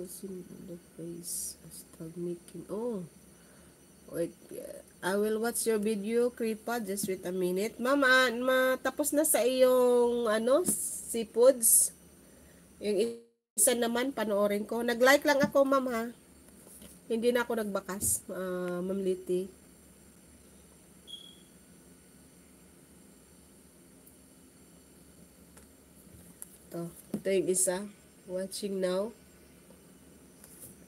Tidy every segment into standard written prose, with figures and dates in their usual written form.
closing the face. Start making. Oh, wait. I will watch your video, Kripa. Just wait a minute. Mama, matapos na sa iyong, seafoods. Yung isa naman, panoorin ko. Nag-like lang ako, ma'am, ha. Hindi na ako nagbakas, Ma'am Liti. Ito yung isa. Watching now.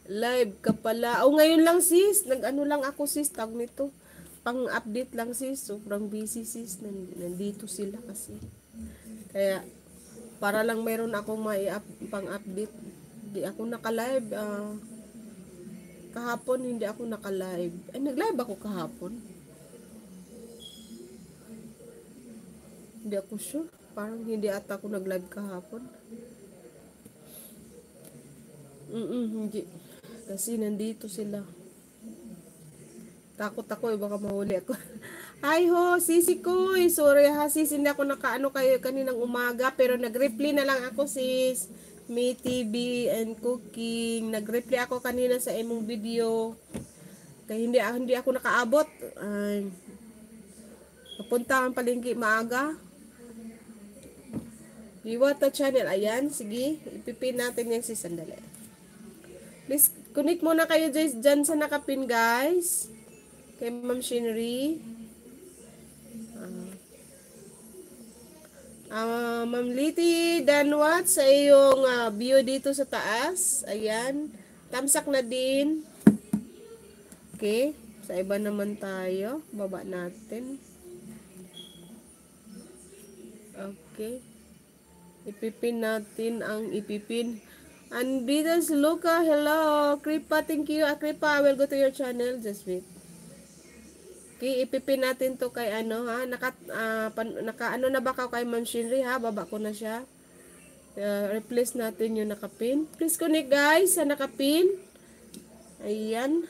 Live ka pala. Ngayon lang sis. Nag-ano lang ako sis. Tag nito. Pang-update lang sis. Sobrang busy sis. Nandito sila kasi. Kaya, para lang mayroon akong pang-update. Hindi ako naka-live. Kahapon hindi ako naka-live. Nag-live ako kahapon. Hindi ako sure. Parang hindi ata ako nag-live kahapon. Hindi. Kasi nandito sila. Takot ako baka mahuli ako. Hi ho, sisi ko. Sorry ha sis, hindi ako nakaano kayo kaninang umaga. Pero nag-reply na lang ako sis. May TV and cooking. Nag-reply ako kanina sa imong video. Kaya hindi ako nakaabot. Papunta ang palengke maaga. Diwata channel. Ayan, sige. Ipipin natin yan sis. Sandali. Please, connect muna kayo dyan sa nakapin guys. Kay Ma'am Shinri. Ma'am Liti Danwat sa iyong view dito sa taas. Ayan. Tamsak na din. Okay. Sa iba naman tayo. Baba natin. Okay. Ipipin natin ang ipipin. Anbidas Luca, hello. Kripa, thank you. Kripa, I will go to your channel. Just wait. Okay, ipipin natin to kay ano ha. Naka na ba ka kay Ma'am Shinri ha? Baba ko na siya. Replace natin yung nakapin. Please connect guys sa nakapin. Ayan.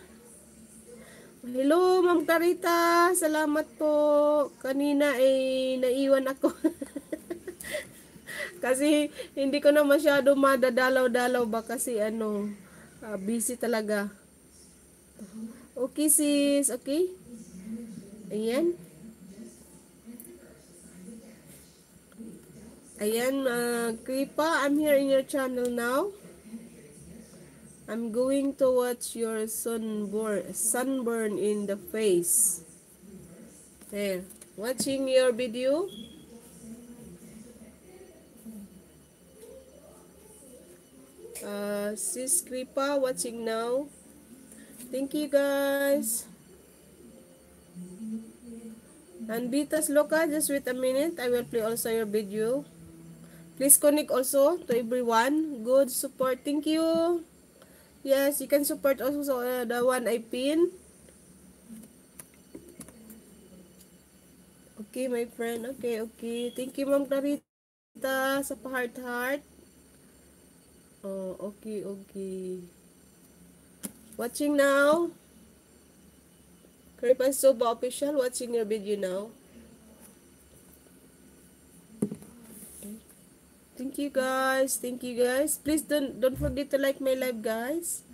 Hello, Ma'am Carita. Salamat po. Kanina ay naiwan ako. Kasi hindi ko na masyado madadalaw-dalaw ba kasi busy talaga. Okay sis, okay? Ayan. Ayan, Kripa, I'm here in your channel now. I'm going to watch your sunburn in the face. There. Watching your video. Sis Kripa, watching now. Thank you guys. And Bitas Loka, just wait a minute. I will play also your video. Please connect also to everyone. Good support. Thank you. Yes, you can support also the one I pin. Okay, my friend. Okay. Thank you, Ma'am Clarita, sa pa-heart. Oh, okay. Watching now. Kripa Soba Official, watching your video now. Okay. Thank you guys. Please don't forget to like my live guys.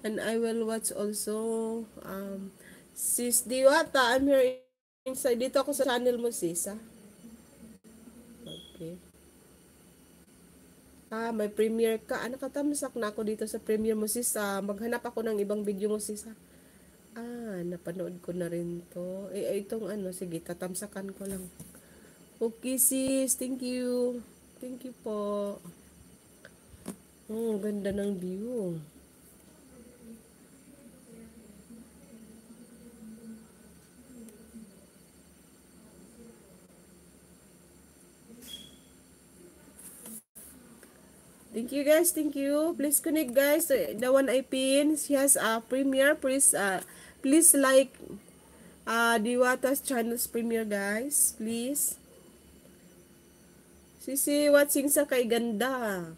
And I will watch also Sis Diwata. I'm here inside. Dito ako sa channel mo sis ha. Okay. May premiere ka. Nakatamsak na ako dito sa premiere mo sis. Maghanap ako ng ibang video mo sis ha. Napanood ko na rin to. Itong sige, tatamsakan ko lang. Okay sis, thank you. Thank you po. Ganda ng view. Thank you guys, thank you. Please connect guys. The one I pin, she has a premiere. Please like Diwata's channel's premiere guys. Please. Sisi watching sa kay ganda.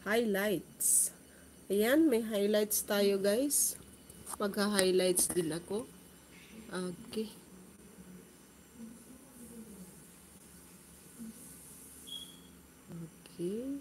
Highlights. Ayan, may highlights tayo guys. Magha-highlights din ako. Okay. Okay.